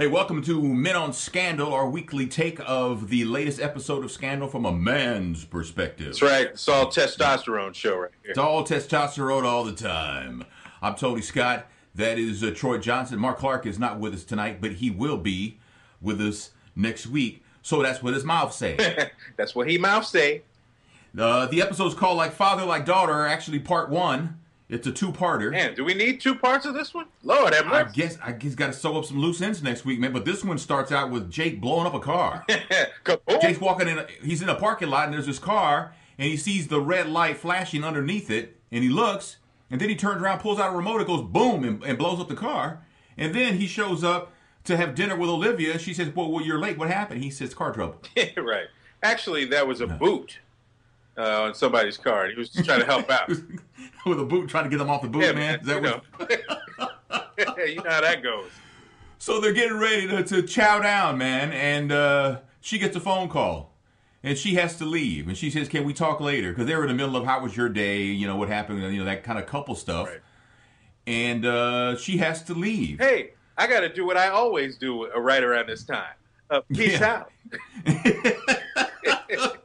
Hey, welcome to Men on Scandal, our weekly take of the latest episode of Scandal from a man's perspective. That's right. It's all testosterone show right here. It's all testosterone all the time. I'm Tony Scott. That is Troy Johnson. Mark Clark is not with us tonight, but he will be with us next week. So that's what his mouth say. That's what he mouth say. The episode's called Like Father, Like Daughter, actually part one. It's a two-parter. Man, do we need two parts of this one? Lord have mercy. I guess got to sew up some loose ends next week, man. But this one starts out with Jake blowing up a car. Jake's walking in. He's in a parking lot, and there's this car, and he sees the red light flashing underneath it, and he looks, and then he turns around, pulls out a remote, it goes boom, and blows up the car. And then he shows up to have dinner with Olivia. She says, "Well, you're late. What happened?" He says, "Car trouble." Right. Actually, that was a boot on somebody's car. He was just trying to help out. With a boot, trying to get them off the boot, Yeah, man. Is that you know. You know how that goes. So they're getting ready to chow down, man, and she gets a phone call, and she has to leave, and she says, "Can we talk later?" Because they're in the middle of how was your day, you know, what happened, you know, that kind of couple stuff, Right. And she has to leave. Hey, I got to do what I always do right around this time. Peace out.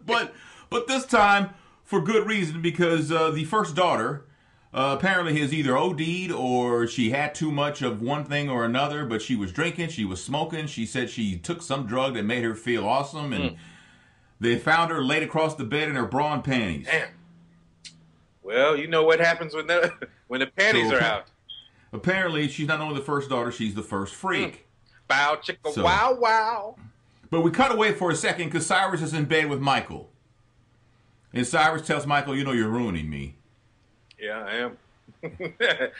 But this time for good reason, because the first daughter apparently has either OD'd or she had too much of one thing or another, but she was drinking, she was smoking. She said she took some drug that made her feel awesome, and they found her laid across the bed in her bra and panties. Damn. Well, you know what happens when the panties are out. Apparently, she's not only the first daughter, she's the first freak. Bow, chicka, wow, wow. But we cut away for a second because Cyrus is in bed with Michael. And Cyrus tells Michael, "You know, you're ruining me." Yeah, I am.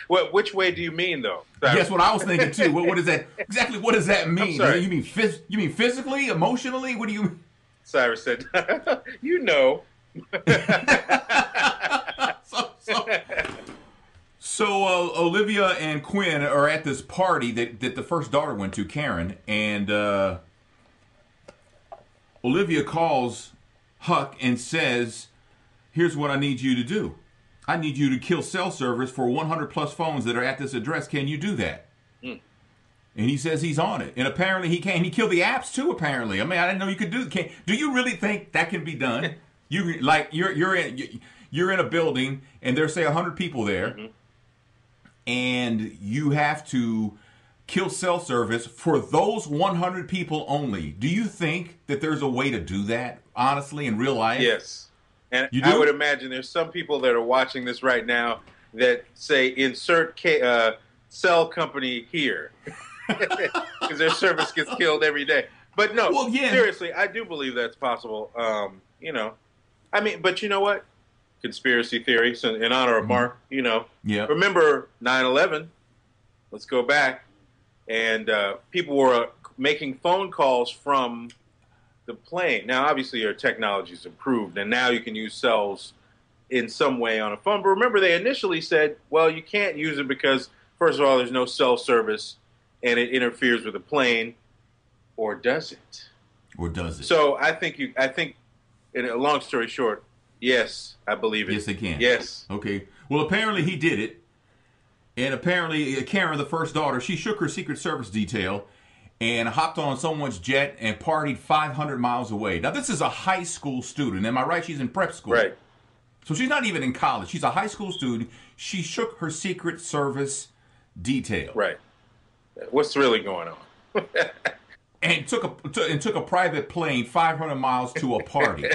Well, which way do you mean, though? That's what I was thinking too. What is that? Exactly, what does that mean? I'm sorry. You mean physically, emotionally? What do you mean? Cyrus said, "You know." So Olivia and Quinn are at this party that the first daughter went to, Karen, and Olivia calls Huck and says, "Here's what I need you to do. I need you to kill cell service for 100 plus phones that are at this address. Can you do that?" And he says he's on it. And apparently he can. He killed the apps too, apparently. I mean, I didn't know you could do it. Do you really think that can be done? You're in a building and there's, say, 100 people there, and you have to kill cell service for those 100 people only. Do you think that there's a way to do that, honestly, in real life? Yes. And You do? I would imagine there's some people that are watching this right now that say, insert cell company here. Because their service gets killed every day. But no, Well, yeah. seriously, I do believe that's possible. You know, I mean, but you know what? Conspiracy theory, so in honor of Mark, you know. Yeah. Remember 9/11? Let's go back. And people were making phone calls from the plane. Now, obviously, our technology's improved, and now you can use cells in some way on a phone. But remember, they initially said, well, you can't use it because, first of all, there's no cell service, and it interferes with the plane. Or does it? Or does it? So I think, in a long story short, yes, I believe it. Yes, they can. Yes. Okay. Well, apparently he did it. And apparently Karen, the first daughter, she shook her Secret Service detail and hopped on someone's jet and partied 500 miles away. Now, this is a high school student. Am I right? She's in prep school. Right. So she's not even in college. She's a high school student. She shook her Secret Service detail. Right. What's really going on? And took a private plane 500 miles to a party.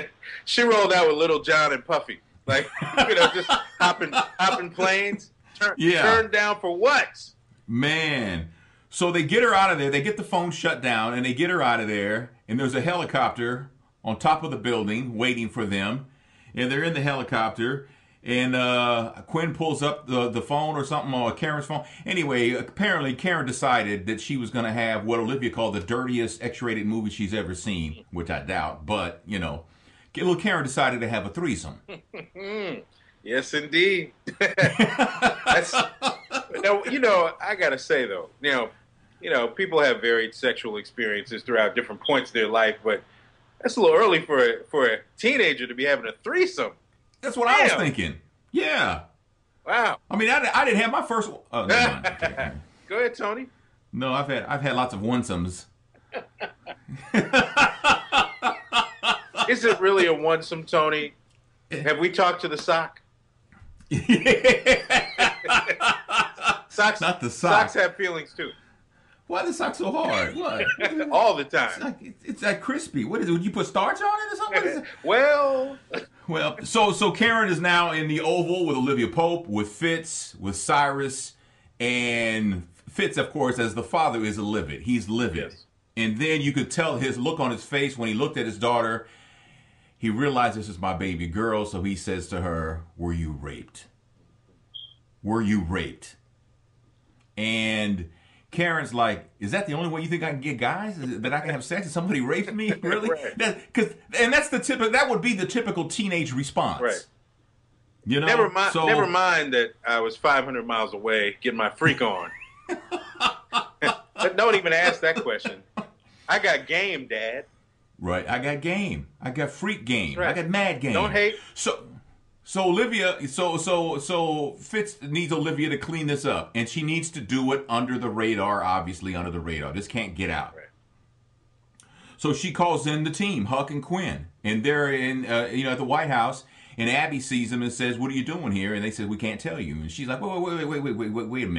She rolled out with Little John and Puffy. Like, you know, just hopping planes. Turned down for what? Man. So they get her out of there. They get the phone shut down, and they get her out of there. And there's a helicopter on top of the building waiting for them. And they're in the helicopter. And Quinn pulls up the phone or something, or Karen's phone. Anyway, apparently Karen decided that she was going to have what Olivia called the dirtiest X-rated movie she's ever seen, which I doubt. But, you know, little Karen decided to have a threesome. Yes, indeed. Now, you know, I got to say, though, you know, people have varied sexual experiences throughout different points of their life, but that's a little early for a teenager to be having a threesome. That's what I was thinking. Yeah. Wow. I mean, I didn't have my first... never mind. Go ahead, Tony. No, I've had lots of onesomes. Is it really a onesome, Tony? Have we talked to the sock? Socks, not the sock. Socks have feelings too. Why the sock so hard? What? All the time. It's like crispy. What is it? Would you put starch on it or something? What is it? Well, so Karen is now in the Oval with Olivia Pope, with Fitz, with Cyrus, and Fitz, of course, as the father, is livid. He's livid. Yes. And then you could tell his look on his face when he looked at his daughter. He realized this is my baby girl, so he says to her, "Were you raped? Were you raped?" And Karen's like, "Is that the only way you think I can get guys? Is it that I can have sex and somebody raped me? Really?" Right. That would be the typical teenage response. Right. You know. Never mind that I was 500 miles away getting my freak on. But don't even ask that question. I got game, Dad. Right. I got game. I got freak game. Right. I got mad game. Don't hate. So Olivia, so Fitz needs Olivia to clean this up, and she needs to do it under the radar. Obviously, under the radar. This can't get out. Right. So she calls in the team, Huck and Quinn, and they're in, at the White House. And Abby sees them and says, "What are you doing here?" And they said, "We can't tell you." And she's like, "Wait a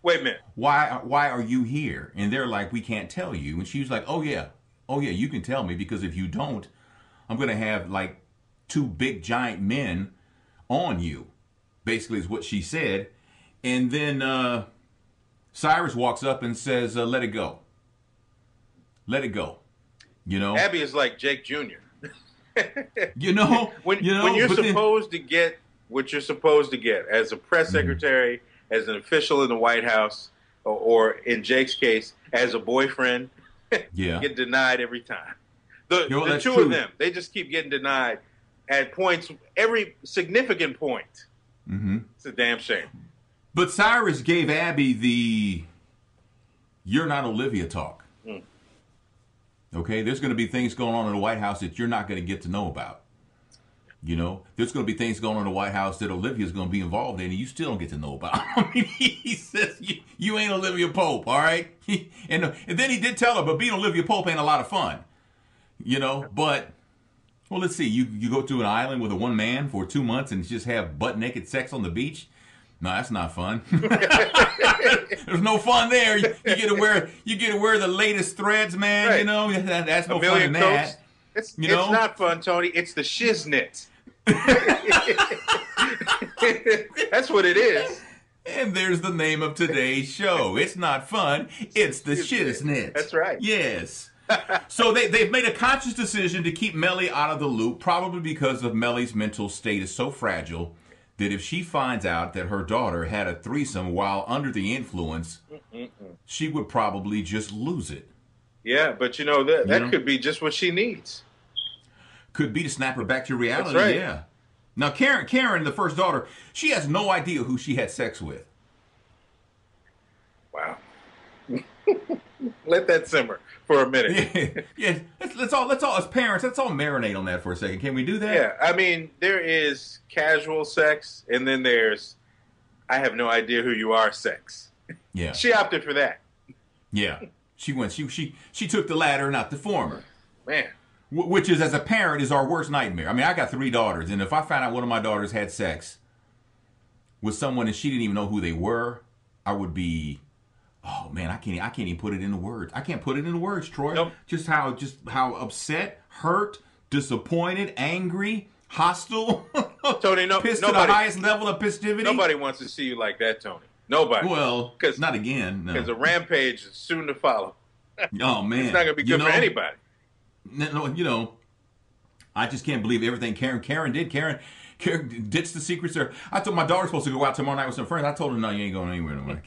minute. Why are you here?" And they're like, "We can't tell you." And she was like, "Oh yeah, you can tell me, because if you don't, I'm going to have like 2 big giant men on you," basically is what she said. And then Cyrus walks up and says, "Let it go. Let it go." You know? Abby is like Jake Jr. When you're supposed to get what you're supposed to get as a press secretary, as an official in the White House, or in Jake's case, as a boyfriend, yeah, get denied every time. The two true. of them, they just keep getting denied at points, every significant point. Mm-hmm. It's a damn shame. But Cyrus gave Abby the "you're not Olivia" talk. Okay, there's going to be things going on in the White House that you're not going to get to know about. You know, there's going to be things going on in the White House that Olivia's going to be involved in, and you still don't get to know about. I mean, he says, you ain't Olivia Pope, all right? And then he did tell her, but being Olivia Pope ain't a lot of fun. You know, but, well, let's see. You go to an island with a one man for 2 months and just have butt-naked sex on the beach? No, that's not fun. There's no fun there. You get to wear the latest threads, man. Right. You know, that's no fun in that. It's not fun, Tony. It's the shiznit. That's what it is. And there's the name of today's show. It's not fun. It's the shiznit. That's right. Yes. So they've made a conscious decision to keep Mellie out of the loop, probably because of Mellie's mental state is so fragile that if she finds out that her daughter had a threesome while under the influence, she would probably just lose it. Yeah, but that could be just what she needs. Could be to snap her back to reality. That's right. Yeah. Now Karen, the first daughter, she has no idea who she had sex with. Wow. Let that simmer for a minute. Yeah. Let's all as parents, let's all marinate on that for a second. Can we do that? Yeah. I mean, there is casual sex, and then there's I have no idea who you are sex. Yeah. She opted for that. Yeah. She took the latter, not the former. Man. Which is, as a parent, is our worst nightmare. I mean, I got 3 daughters, and if I found out one of my daughters had sex with someone and she didn't even know who they were, I would be, oh man, I can't even put it into words. I can't put it into words, Troy. Nope. Just how upset, hurt, disappointed, angry, hostile, Tony, pissed to the highest level of festivity. Nobody wants to see you like that, Tony. Nobody. Well, not again. Because a rampage is soon to follow. Oh man, it's not going to be good for anybody. No, I just can't believe everything Karen did. Karen ditched the secret service. I told my daughter's supposed to go out tomorrow night with some friends. I told her, no, you ain't going anywhere. No,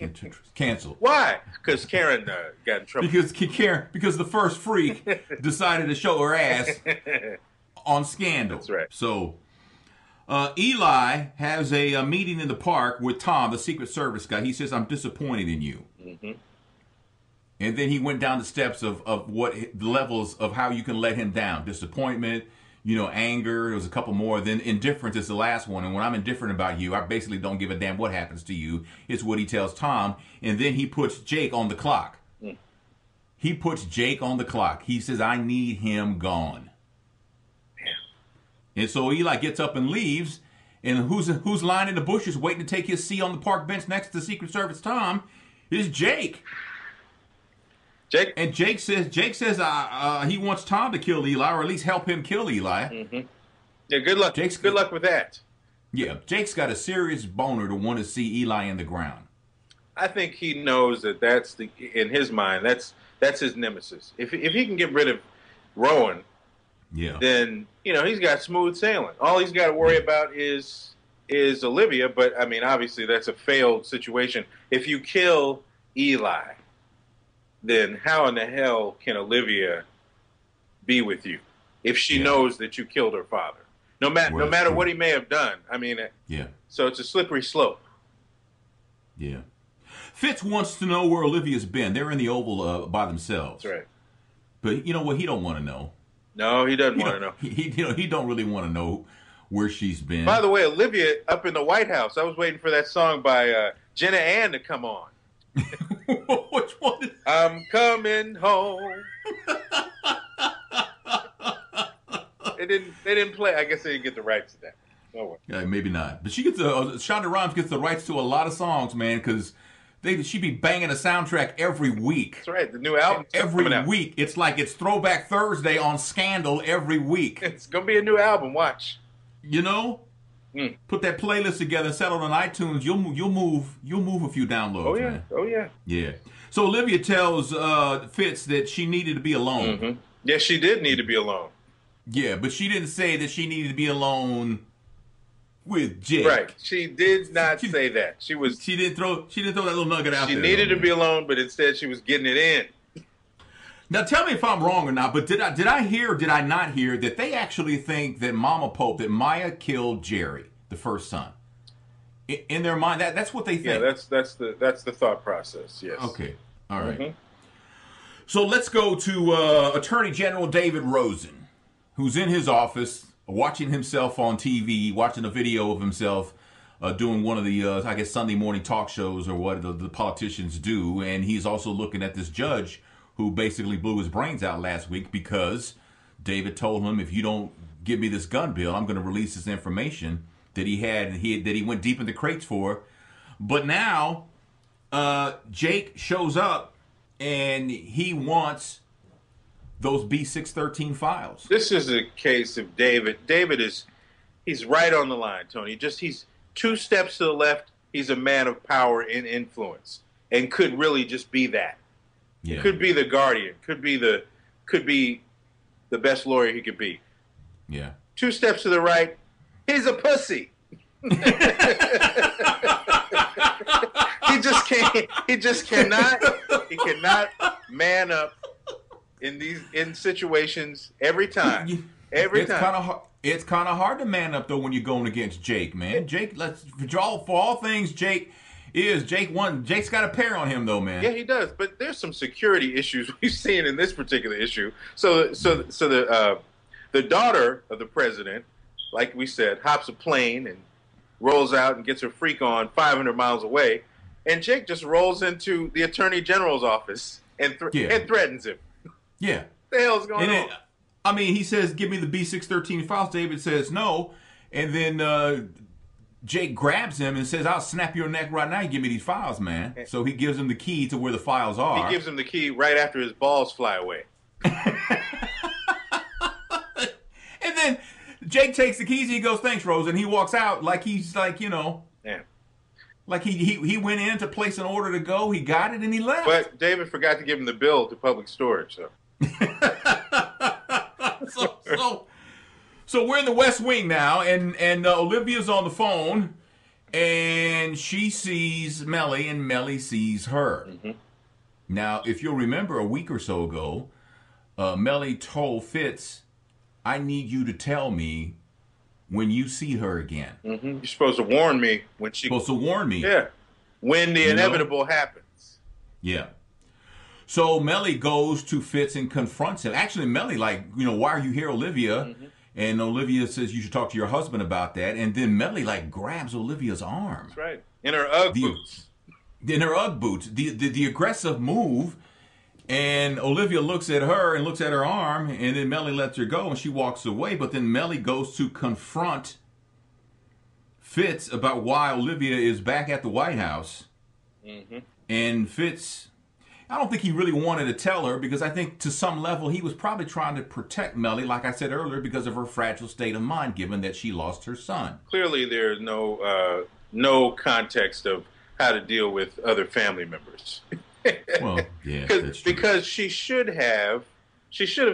cancel. Why? Because Karen got in trouble. Because the first freak decided to show her ass on Scandal. That's right. So Eli has a meeting in the park with Tom, the Secret Service guy. He says, "I'm disappointed in you." Mm-hmm. And then he went down the steps of what the levels of how you can let him down. Disappointment, anger. There was a couple more. Then indifference is the last one. And when I'm indifferent about you, I basically don't give a damn what happens to you. It's what he tells Tom. And then he puts Jake on the clock. He puts Jake on the clock. He says, I need him gone. And so Eli gets up and leaves. And who's lying in the bushes waiting to take his seat on the park bench next to Secret Service Tom is Jake. And Jake says he wants Tom to kill Eli, or at least help him kill Eli. Yeah, good luck. Good luck with that. Yeah, Jake's got a serious boner to want to see Eli in the ground. I think he knows that in his mind, that's his nemesis. If he can get rid of Rowan, then he's got smooth sailing. All he's got to worry about is Olivia. But I mean, obviously, that's a failed situation. If you kill Eli, then how in the hell can Olivia be with you if she knows that you killed her father? No matter what he may have done. I mean, so it's a slippery slope. Yeah. Fitz wants to know where Olivia's been. They're in the Oval by themselves. That's right. But you know what? He don't want to know. No, he doesn't want to know. He don't really want to know where she's been. By the way, Olivia up in the White House. I was waiting for that song by Jenna Ann to come on. Which one? I'm coming home. They didn't play. I guess they didn't get the rights to that. No way. Yeah, maybe not. But she gets Shonda Rhimes gets the rights to a lot of songs, man, because she be banging a soundtrack every week. That's right. The new album every week. It's like it's Throwback Thursday on Scandal every week. It's gonna be a new album. Watch. Put that playlist together and settle on iTunes. You'll move a few downloads. Oh yeah. Man. Oh yeah. Yeah. So Olivia tells Fitz that she needed to be alone. Yes, she did need to be alone. Yeah, but she didn't say that she needed to be alone with Jake. Right. She did not say that. She didn't throw that little nugget out there. She needed to be alone, but instead she was getting it in. Now tell me if I'm wrong or not, but did I not hear that they actually think that that Maya killed Jerry, the first son? In their mind, that's what they think. Yeah, that's the thought process. Yes. Okay. All right. So let's go to Attorney General David Rosen, who's in his office watching himself on TV, watching a video of himself doing one of the, I guess, Sunday morning talk shows or what the politicians do. And he's also looking at this judge who basically blew his brains out last week because David told him, if you don't give me this gun bill, I'm going to release this information that he went deep into crates for. But now Jake shows up and he wants those B613 files. This is a case of David. He's right on the line, Tony. He's 2 steps to the left. He's a man of power and influence and could really just be that. Yeah. Could be the guardian. Could be the best lawyer he could be. Yeah. 2 steps to the right, he's a pussy. He cannot man up in situations every time. It's kind of hard to man up though when you're going against Jake, man. Jake, for all things, Jake's got a pair on him though, man. Yeah, he does. But there's some security issues we've seen in this particular issue. So the daughter of the president, like we said, hops a plane and rolls out and gets her freak on 500 miles away, and Jake just rolls into the attorney general's office and threatens him. Yeah. What the hell's going on? I mean, he says, give me the B613 files. David says no. And then Jake grabs him and says, I'll snap your neck right now. You give me these files, man. So he gives him the key to where the files are. He gives him the key right after his balls fly away. And then Jake takes the keys and he goes, thanks, Rose. And he walks out like he's like, like he went in to place an order to go. He got it and he left. But David forgot to give him the bill to public storage. So we're in the West Wing now, and Olivia's on the phone, and she sees Mellie, and Mellie sees her. Now, if you'll remember a week or so ago, Mellie told Fitz, I need you to tell me when you see her again. You're supposed to warn me when she... Supposed to warn me. Yeah. When the inevitable happens. Yeah. So Mellie goes to Fitz and confronts him. Actually, Mellie, why are you here, Olivia? And Olivia says, you should talk to your husband about that. And then Melly like grabs Olivia's arm. That's right. In her Ugg boots. In her Ugg boots. The aggressive move. And Olivia looks at her and looks at her arm. And then Melly lets her go and she walks away. But then Melly goes to confront Fitz about why Olivia is back at the White House. Mm-hmm. And Fitz, I don't think he really wanted to tell her because I think to some level he was probably trying to protect Melly, like I said earlier, because of her fragile state of mind, given that she lost her son. Clearly, there's no context of how to deal with other family members. Well, yeah, that's true. Because she should have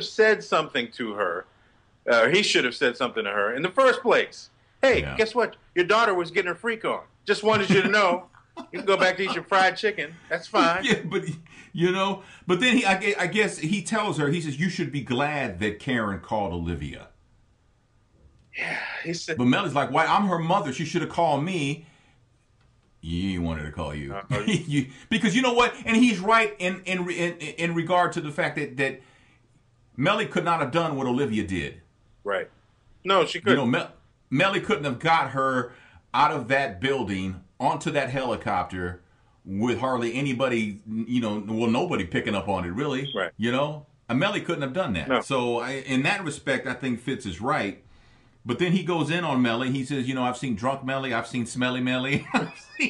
said something to her. He should have said something to her in the first place. Hey, guess what? Your daughter was getting her freak on. Just wanted you to know. You can go back to eat your fried chicken. That's fine. Yeah, but but then I guess he tells her, he says, you should be glad that Karen called Olivia. Yeah, he said. But Melly's like, why? I'm her mother. She should have called me. He wanted to call you. Because you know what? And he's right in regard to the fact that Melly could not have done what Olivia did. Right. No, she couldn't. Melly couldn't have got her out of that building onto that helicopter with hardly anybody, nobody picking up on it, really. Right. Melly couldn't have done that. No. So in that respect, I think Fitz is right. But then he goes in on Melly. He says, I've seen drunk Melly. I've seen smelly Melly.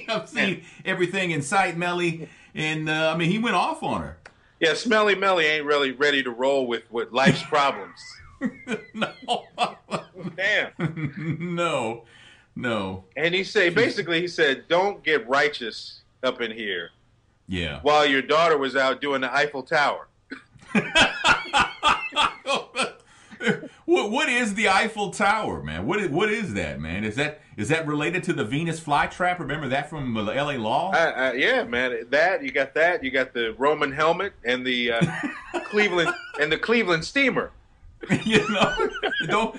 I've seen everything in sight Melly. And, he went off on her. Yeah, smelly Melly ain't really ready to roll with life's problems. No. Damn. No. And he said, don't get righteous up in here. Yeah. While your daughter was out doing the Eiffel Tower. What is the Eiffel Tower, man? What is that, man? Is that related to the Venus flytrap? Remember that from L.A. Law? Yeah, man. That you got the Roman helmet and the Cleveland steamer. Don't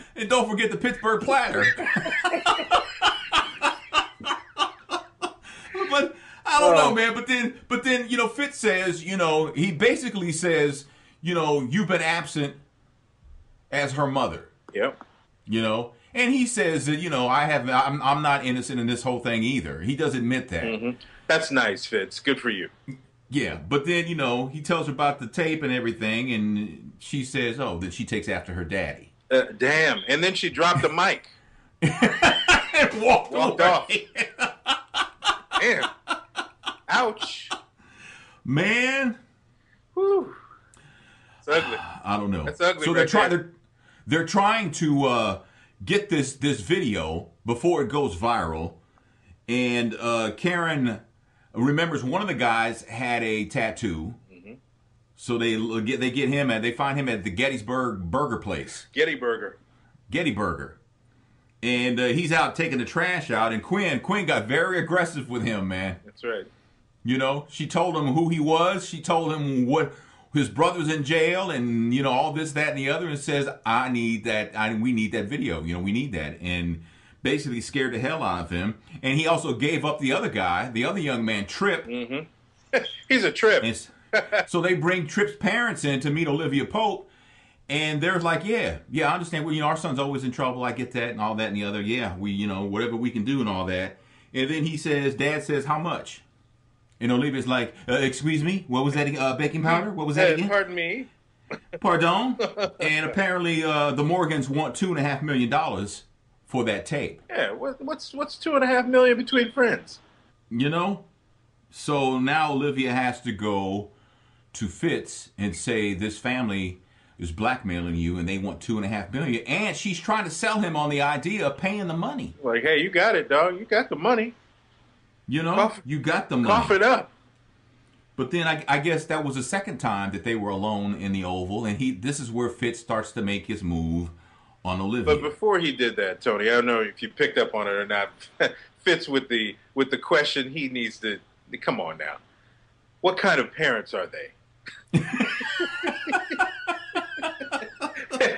forget the Pittsburgh platter. But I don't know, man. But then Fitz says, he basically says, you've been absent as her mother. Yep. And he says that, I'm not innocent in this whole thing either. He does admit that. Mm-hmm. That's nice, Fitz. Good for you. Yeah, but then, he tells her about the tape and everything, and she says, that she takes after her daddy. Damn. And then she dropped the mic. And walked off. Damn. Ouch. Man. Whew. It's ugly. I don't know. That's ugly. So they're trying to get this video before it goes viral, and Karen remembers one of the guys had a tattoo, so they get him and they find him at the Gettysburg Burger place. Getty Burger, and he's out taking the trash out, and Quinn got very aggressive with him, man. That's right. She told him who he was. She told him what his brother's in jail, and all this, that, and the other, and says, "I need that. We need that video. We need that." And basically scared the hell out of him. And he also gave up the other guy, the other young man, Trip. Mm-hmm. He's a Trip. So they bring Trip's parents in to meet Olivia Pope, and they're like, "Yeah, I understand. Well, our son's always in trouble. I get that, and all that, and the other. Yeah, we, whatever we can do, and all that." And then Dad says, "How much?" And Olivia's like, excuse me, what was that, baking powder? What was that again? Pardon me? Pardon? And apparently the Morgans want $2.5 million for that tape. Yeah, what's $2.5 million between friends? So now Olivia has to go to Fitz and say this family is blackmailing you and they want $2.5 million. And she's trying to sell him on the idea of paying the money. Like, hey, you got it, dog. You got the money. You got the money. Cough it up. But then I guess that was the second time that they were alone in the Oval, and this is where Fitz starts to make his move on Olivia. But before he did that, Tony, I don't know if you picked up on it or not. Fitz with the question he needs to come on now. What kind of parents are they?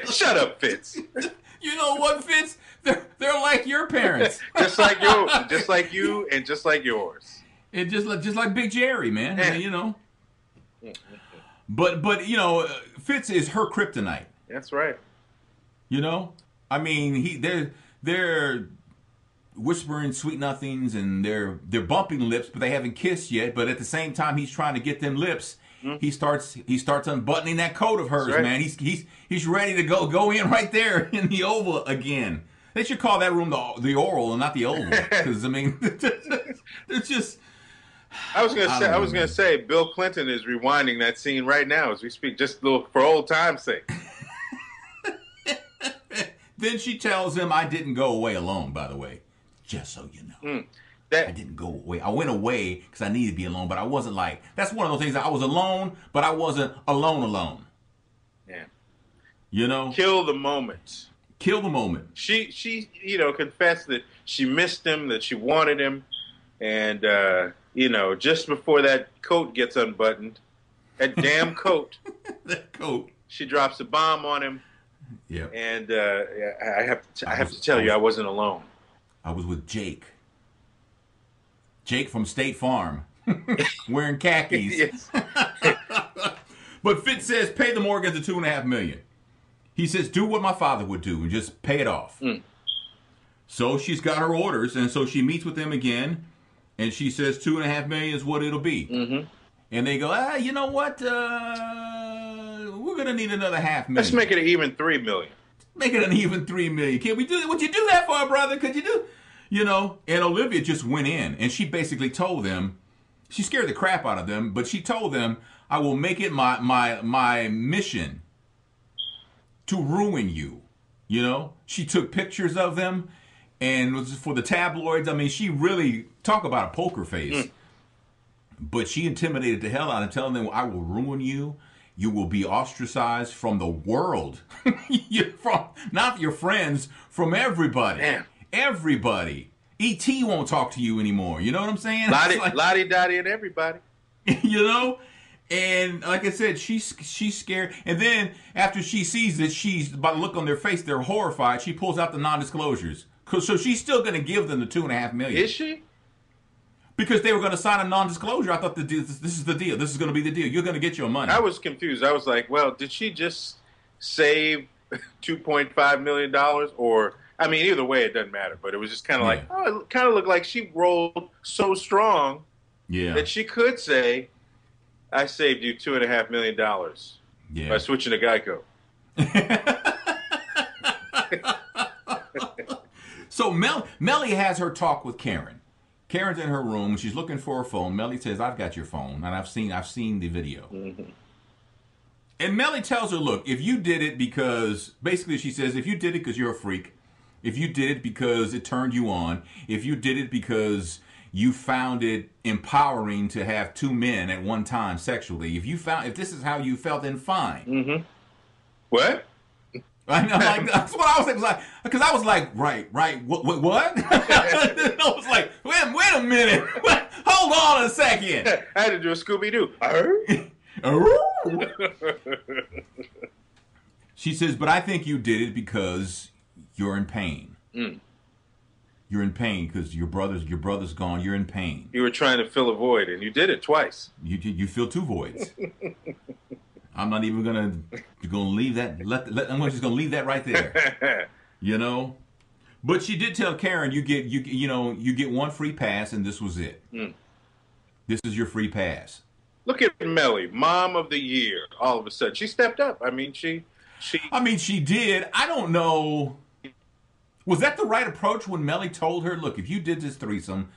Shut up, Fitz. You know what, Fitz? They're like your parents. just like you, and just like yours. And just like Big Jerry, man. Yeah. But Fitz is her kryptonite. That's right. I mean, they're whispering sweet nothings and they're bumping lips, but they haven't kissed yet. But at the same time, he's trying to get them lips. He starts unbuttoning that coat of hers, right. Man. He's ready to go in right there in the oval again. They should call that room the oral and not the oval, because I mean, it's just. I was gonna say Bill Clinton is rewinding that scene right now as we speak, just for old time's sake. Then she tells him, "I didn't go away alone, by the way, just so you know." I didn't go away. I went away because I needed to be alone, but I wasn't like, that's one of those things that I was alone, but I wasn't alone. Yeah. You know? Kill the moment. Kill the moment. She confessed that she missed him, that she wanted him, and, just before that coat gets unbuttoned, that damn coat. That coat. She drops a bomb on him. Yeah. And I have to tell you, I wasn't alone. I was with Jake. Jake from State Farm, wearing khakis. Yes. But Fitz says, pay the mortgage of $2.5 million. He says, do what my father would do and just pay it off. So she's got her orders, and so she meets with them again, and she says $2.5 million is what it'll be. Mm-hmm. And they go, you know what? We're gonna need another $500,000. Let's make it an even $3 million. Make it an even $3 million. Can we do it? Would you do that for a brother? Could you do? And Olivia just went in, and she basically told them, she scared the crap out of them, but she told them, I will make it my mission to ruin you. She took pictures of them, and it was for the tabloids. I mean, she really, talk about a poker face. But she intimidated the hell out of them, telling them, I will ruin you. You will be ostracized from the world. Not your friends, from everybody. Damn. Everybody. E.T. won't talk to you anymore. You know what I'm saying? Lottie Dottie and everybody. And like I said, she's scared. And then after she sees it, by the look on their face, they're horrified. She pulls out the non-disclosures. So she's still going to give them the $2.5 million. Is she? Because they were going to sign a non-disclosure. I thought this is the deal. This is going to be the deal. You're going to get your money. I was confused. I was like, well, did she just save $2.5 million? Or, I mean, either way, it doesn't matter. But it was just kind of like, it kind of looked like she rolled so strong that she could say, I saved you $2.5 million by switching to Geico. So Melly has her talk with Karen. Karen's in her room. She's looking for her phone. Melly says, I've got your phone, and I've seen the video. Mm-hmm. And Melly tells her, look, if you did it because, basically she says, if you did it because you're a freak, if you did it because it turned you on, if you did it because you found it empowering to have two men at one time sexually, if this is how you felt, then fine. Mm-hmm. What? I know, that's what I was saying. Because I was like, right, what? I was like, wait a minute. Hold on a second. I had to do a Scooby-Doo. She says, but I think you did it because you're in pain. You're in pain because your brother's gone. You're in pain. You were trying to fill a void, and you did it twice. You fill two voids. I'm not even gonna leave that. I'm just gonna leave that right there. But she did tell Karen, you get one free pass, and this was it. This is your free pass. Look at Melly, mom of the year. All of a sudden, she stepped up. I mean, she did. I don't know. Was that the right approach when Melly told her, look, if you did this threesome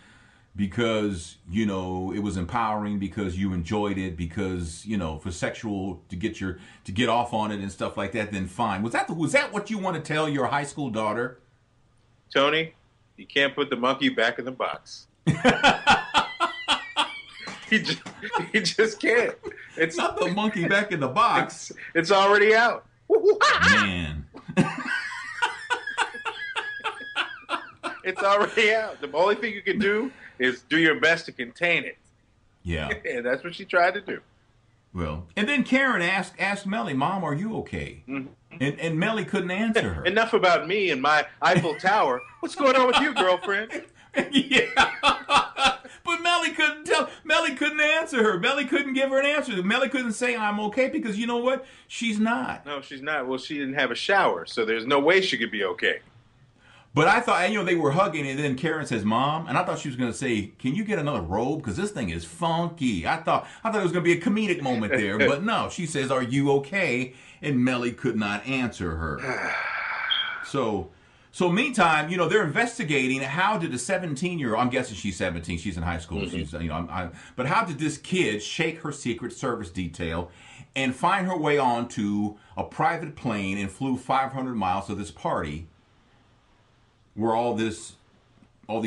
because, it was empowering, because you enjoyed it, because, for sexual, to get off on it and stuff like that, then fine. Was that what you want to tell your high school daughter? Tony, you can't put the monkey back in the box. He just can't. It's not the monkey back in the box. It's already out. Man. It's already out. The only thing you can do is do your best to contain it. Yeah. And that's what she tried to do. Well, and then Karen asked Melly, Mom, are you okay? Mm-hmm. And Melly couldn't answer her. Enough about me and my Eiffel Tower. What's going on with you, girlfriend? Yeah. But Melly couldn't tell. Melly couldn't answer her. Melly couldn't give her an answer. Melly couldn't say I'm okay because you know what? She's not. No, she's not. Well, she didn't have a shower, so there's no way she could be okay. But I thought, they were hugging, and then Karen says, "Mom," and I thought she was going to say, "Can you get another robe? Because this thing is funky." I thought it was going to be a comedic moment there, but no. She says, "Are you okay?" And Melly could not answer her. So meantime, they're investigating how did a 17-year-old, I'm guessing she's 17, she's in high school, mm-hmm. But how did this kid shake her Secret Service detail and find her way onto a private plane and flew 500 miles to this party where all these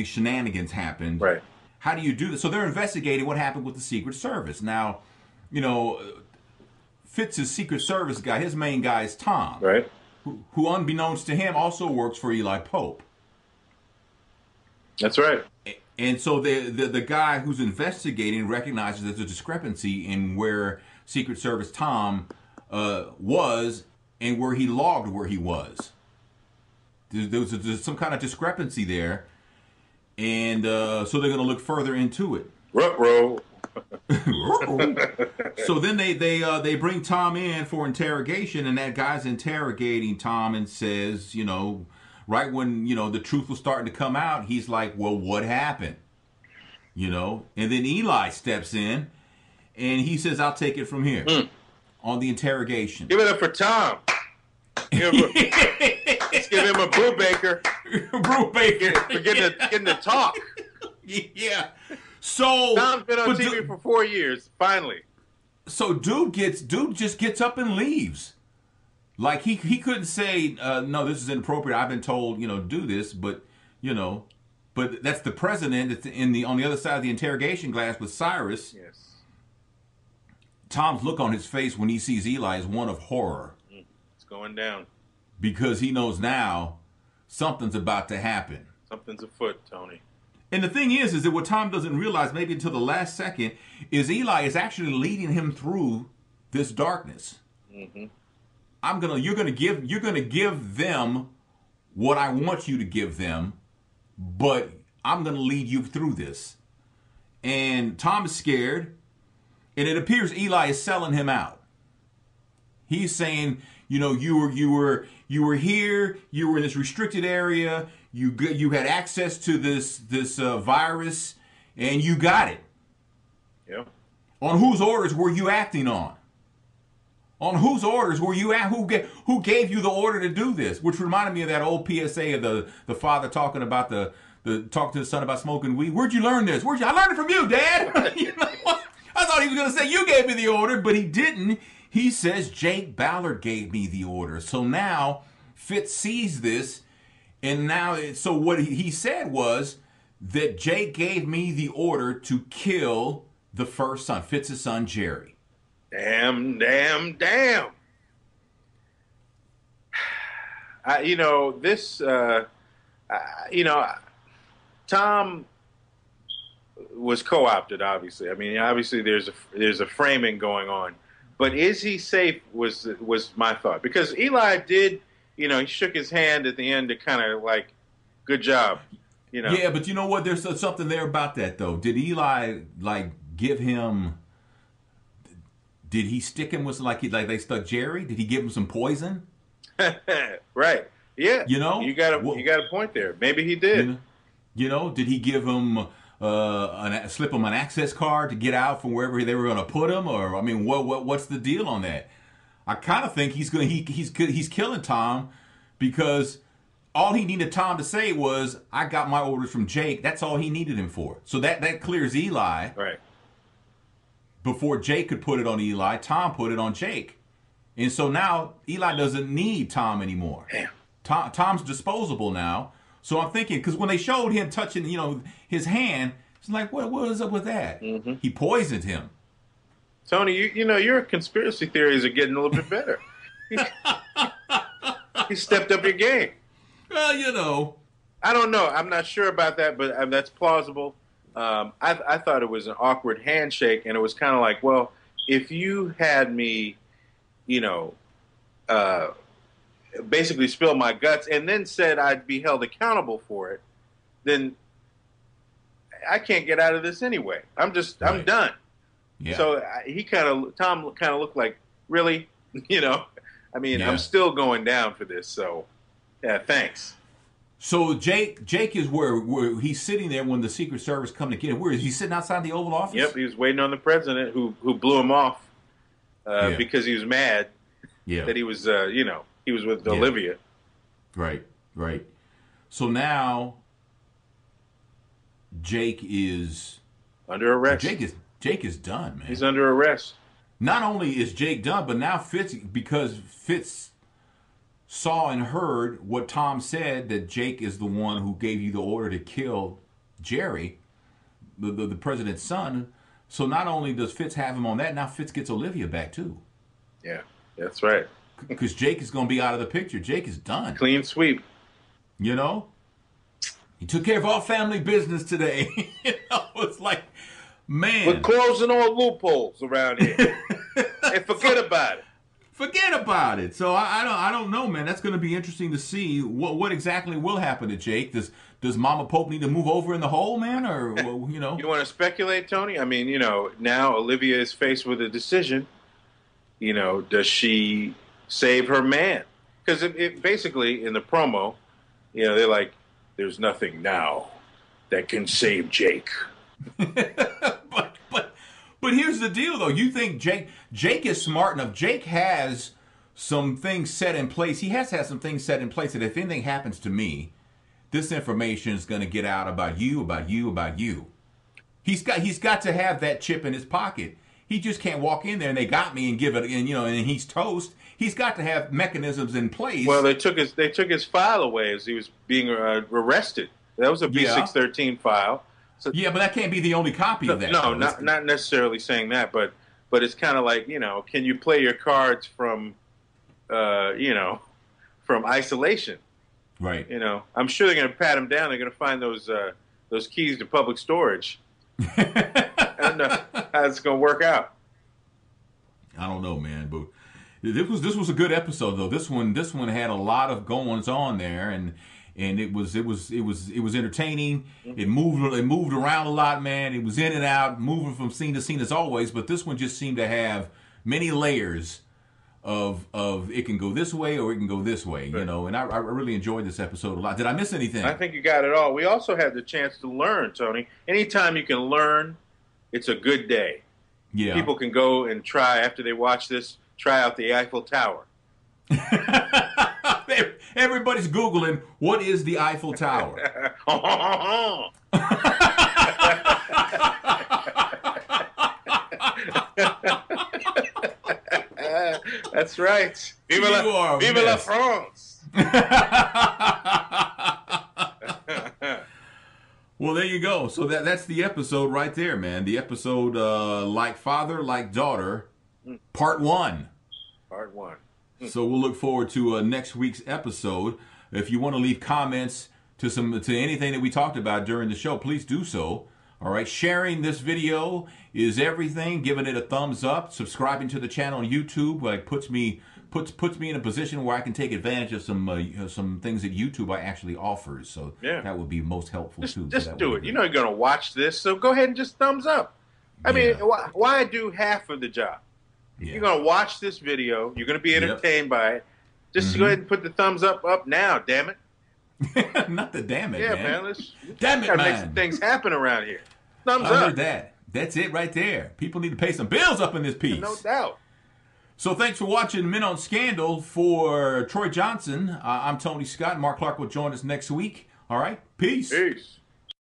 shenanigans happened? Right. How do you do this? So they're investigating what happened with the Secret Service. Now, Fitz's Secret Service guy, his main guy is Tom. Right. Who unbeknownst to him, also works for Eli Pope. That's right. And so the guy who's investigating recognizes there's a discrepancy in where Secret Service Tom was and where he logged where he was. There's some kind of discrepancy there, and so they're going to look further into it. Ruh-roh. So then they bring Tom in for interrogation, and that guy's interrogating Tom and says, right when the truth was starting to come out, he's like, "Well, what happened?" And then Eli steps in, and he says, "I'll take it from here." On the interrogation. Give it up for Tom. Let's give him a brew baker. Brew baker for getting to talk. Yeah. So Tom's been on TV for 4 years. Finally. So dude just gets up and leaves. Like he couldn't say no, this is inappropriate. I've been told do this, but but that's the president. It's on the other side of the interrogation glass with Cyrus. Yes. Tom's look on his face when he sees Eli is one of horror. It's going down because he knows now something's about to happen. Something's afoot, Tony. And the thing is that what Tom doesn't realize, maybe until the last second, is Eli is actually leading him through this darkness. Mm-hmm. You're gonna give them what I want you to give them, but I'm gonna lead you through this. And Tom is scared, and it appears Eli is selling him out. He's saying, you were here, you were in this restricted area. You had access to this virus, and you got it. Yeah. On whose orders were you acting on? On whose orders were you at? Who gave you the order to do this? Which reminded me of that old PSA of the father talking about talking to the son about smoking weed. Where'd you learn this? I learned it from you, Dad. I thought he was going to say you gave me the order, but he didn't. He says Jake Ballard gave me the order. So now Fitz sees this. And now, so what he said was that Jake gave me the order to kill the first son, Fitz's son, Jerry. Damn. Tom was co-opted, obviously. I mean, obviously there's a framing going on. But is he safe was my thought. Because Eli did... he shook his hand at the end to kind of like, good job, Yeah, but you know what? There's something there about that, though. Did Eli, give him... Did he stick him with, like they stuck Jerry? Did he give him some poison? Right. Yeah. You got a point there. Maybe he did. Did he give him... slip him an access card to get out from wherever they were going to put him? Or, I mean, what's the deal on that? I kind of think he's killing Tom because all he needed Tom to say was, "I got my orders from Jake." That's all he needed him for. So that clears Eli. Right. Before Jake could put it on Eli, Tom put it on Jake. And so now Eli doesn't need Tom anymore. Damn. Tom's disposable now. So I'm thinking, because when they showed him touching, his hand, it's like, what is up with that? Mm-hmm. He poisoned him. Tony, your conspiracy theories are getting a little bit better. You stepped up your game. Well, I don't know. I'm not sure about that, but that's plausible. I thought it was an awkward handshake, and it was kind of like, well, if you had me, basically spill my guts and then said I'd be held accountable for it, then I can't get out of this anyway. I'm done. Yeah. So Tom kind of looked like, really, you know, I mean, I'm still going down for this. So, yeah, thanks. So Jake is where he's sitting there when the Secret Service come to get him. Where is he sitting outside the Oval Office? Yep, he was waiting on the president who blew him off because he was mad that he was, he was with Olivia. Right. So now Jake is under arrest. Jake is done, man. He's under arrest. Not only is Jake done, but now because Fitz saw and heard what Tom said, that Jake is the one who gave you the order to kill Jerry, the president's son. So not only does Fitz have him on that, now Fitz gets Olivia back too. Yeah, that's right. Because Jake is going to be out of the picture. Jake is done. Clean sweep. You know? He took care of all family business today. It's like, man. We're closing all loopholes around here. And forget about it. Forget about it. So I don't know, man. That's going to be interesting to see what exactly will happen to Jake. Does Mama Pope need to move over in the hole, man, or you know? You want to speculate, Tony? I mean, now Olivia is faced with a decision. Does she save her man? Because it basically in the promo, they're like, "There's nothing now that can save Jake." But here's the deal, though. You think Jake is smart enough. Jake has some things set in place. He has had some things set in place that if anything happens to me, this information is going to get out about you, about you, about you. He's got to have that chip in his pocket. He just can't walk in there and they got me and give it, and he's toast. He's got to have mechanisms in place. Well, they took his file away as he was being arrested. That was a B613 file. So, yeah, but that can't be the only copy of that. No, not necessarily saying that, but it's kind of like, can you play your cards from, from isolation? Right. I'm sure they're going to pat him down. They're going to find those keys to public storage. And how it's going to work out. I don't know, man, but this was a good episode though. This one had a lot of goings on there, and it was entertaining. It moved around a lot, man. It was in and out, moving from scene to scene as always. But this one just seemed to have many layers of it can go this way or it can go this way, right. And I really enjoyed this episode a lot. Did I miss anything? I think you got it all. We also had the chance to learn, Tony. Anytime you can learn, it's a good day. Yeah. People can go and try, after they watch this, try out the Eiffel Tower. Everybody's Googling, what is the Eiffel Tower? That's right. Vive la France. Well, there you go. So that's the episode right there, man. The episode, Like Father, Like Daughter, Part 1. Part 1. So we'll look forward to next week's episode. If you want to leave comments to anything that we talked about during the show, please do so. All right, sharing this video is everything. Giving it a thumbs up, subscribing to the channel on YouTube, puts me in a position where I can take advantage of some things that YouTube actually offers. So that would be most helpful too. Just do it. You're going to watch this, so go ahead and just thumbs up. I mean, why do half of the job? Yeah. You're going to watch this video. You're going to be entertained by it. Just go ahead and put the thumbs up now, damn it. Not the damn it, man. Damn it, man. Make some things happen around here. Thumbs I up. heard that. That's it right there. People need to pay some bills up in this piece. No doubt. So thanks for watching Men on Scandal. For Troy Johnson, I'm Tony Scott. Mark Clark will join us next week. All right? Peace. Peace.